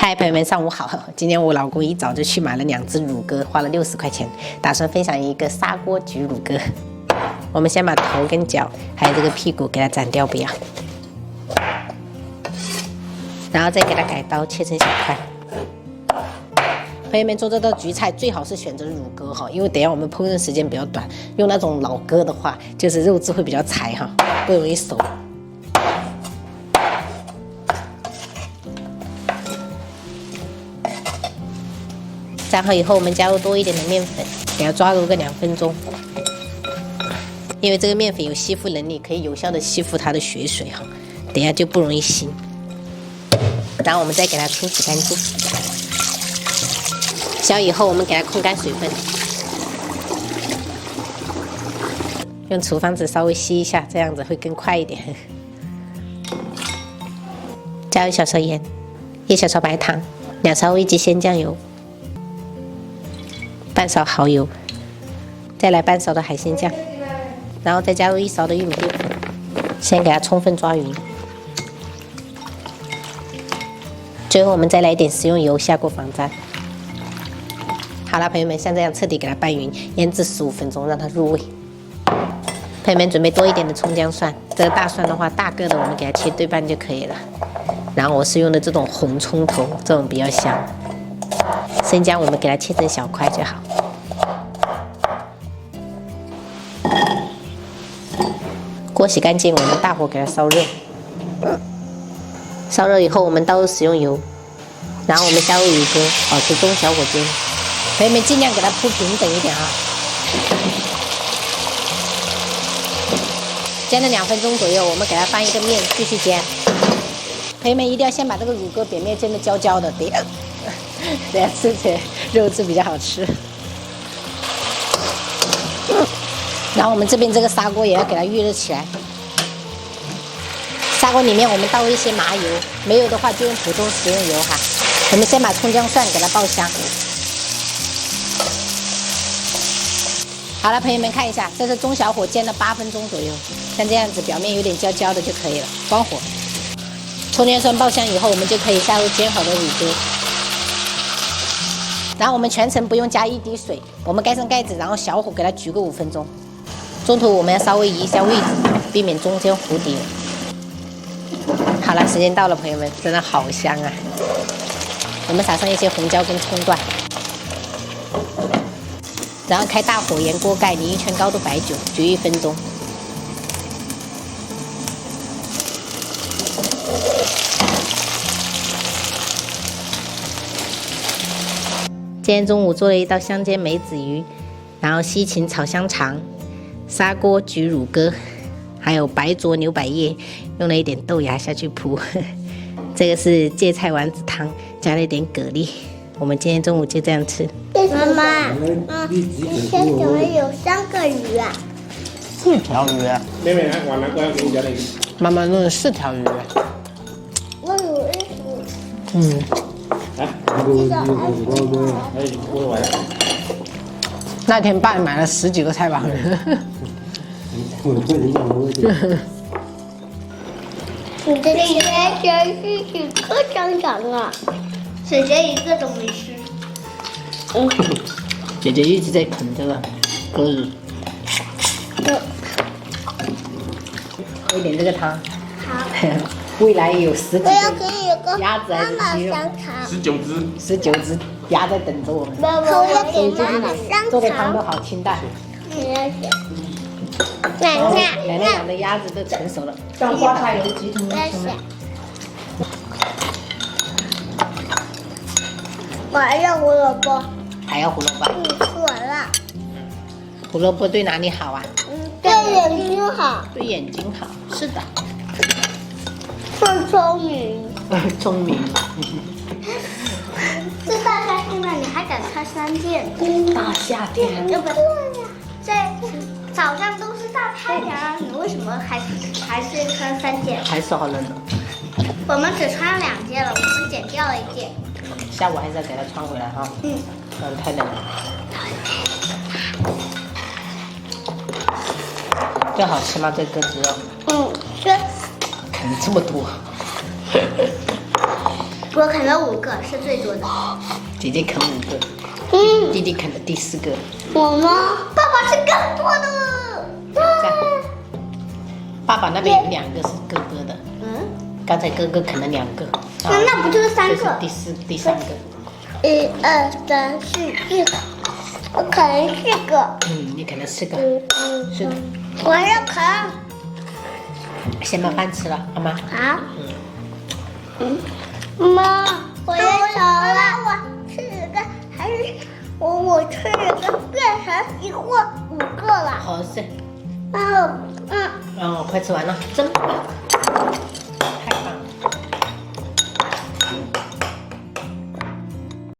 嗨，朋友们，上午好！今天我老公一早就去买了2只乳鸽，花了60块钱，打算分享一个砂锅焗乳鸽。我们先把头跟脚还有这个屁股给它斩掉，不要，然后再给它改刀切成小块。朋友们，做这道焗菜最好是选择乳鸽哈，因为等一下我们烹饪时间比较短，用那种老鸽的话，就是肉质会比较柴哈，不容易熟。然后以后我们加入多一点的面粉，给它抓揉个2分钟，因为这个面粉有吸附能力，可以有效的吸附它的血水哈，等下就不容易腥。然后我们再给它冲洗干净，小以后我们给它控干水分，用厨房纸稍微吸一下，这样子会更快一点。加入小勺盐，1小勺白糖，2勺味极鲜酱油。半勺蚝油，再来半勺的海鲜酱，然后再加入1勺的玉米淀粉，先给它充分抓匀。最后我们再来一点食用油，下锅防粘。好了，朋友们，像这样彻底给它拌匀，腌制15分钟，让它入味。朋友们，准备多一点的葱姜蒜，这个大蒜的话，大个的我们给它切对半就可以了。然后我是用的这种红葱头，这种比较香。生姜我们给它切成小块就好。锅洗干净，我们大火给它烧热。烧热以后，我们倒入食用油，然后我们加入乳鸽，保持中小火煎。朋友们尽量给它铺平整一点啊。煎了2分钟左右，我们给它翻一个面继续煎。朋友们一定要先把这个乳鸽扁面煎得焦焦的，等下吃起来肉质比较好吃。然后我们这边这个砂锅也要给它预热起来。砂锅里面我们倒入一些麻油，没有的话就用普通食用油哈。我们先把葱姜蒜给它爆香。好了，朋友们看一下，这是中小火煎了8分钟左右，像这样子表面有点焦焦的就可以了，关火。葱姜蒜爆香以后，我们就可以下入煎好的乳鸽。然后我们全程不用加1滴水，我们盖上盖子，然后小火给它焗个5分钟。中途我们要稍微移一下位置，避免中间糊底。好了，时间到了，朋友们，真的好香啊！我们撒上一些红椒跟葱段，然后开大火，沿锅盖淋1圈高度白酒，焗1分钟。今天中午做了一道香煎梅子鱼，然后西芹炒香肠，砂锅焗乳鸽，还有白灼牛百叶，用了一点豆芽下去铺。这个是芥菜丸子汤，加了一点蛤蜊。我们今天中午就这样吃。妈妈，今天怎么有3个鱼啊4条鱼。妹妹来，我拿过来给你加点鱼。妈妈弄了4条鱼。我有意思。来，我来。那天爸买了10几个菜吧。你的姐姐是几个香肠啊？姐姐一个都没吃。姐姐一直在啃这个鸽子。喝一点这个汤。好。未来有10几我要给个你一个鸭子还妈妈是鸡肉香肠。 19只。 19只鸭在等着我们。我要给妈妈做的香肠。汤都好清淡。奶奶奶养的鸭子都成熟了。让花菜油鸡汤。我还要胡萝卜。还要胡萝卜。吃完了。胡萝卜对哪里好啊？对眼睛好。对眼睛好。是的。更聪明。聪明。这大夏天的你还敢穿3件？大夏天。对呀，在早上都是大太阳，你为什么还是穿3件？还是好冷的。我们只穿2件了，我们剪掉了1件。下午还是要给它穿回来哈。不然太冷了。这好吃吗？这鸽子肉？吃。啃这么多。我啃了5个，是最多的。姐姐啃5个，嗯，弟弟啃了第4个。我呢？爸爸是更多的。在爸爸那边有2个是哥哥的，嗯，刚才哥哥啃了2个，那不就是3这是个？第3个。 1、2、3、4、5，我啃了4个。你啃了4个，是的。我还要啃。先把饭吃了，好吗？好。妈，我也想了，我吃了个还是我吃了个变成一或5个了。哦，是。然后快吃完了，真棒。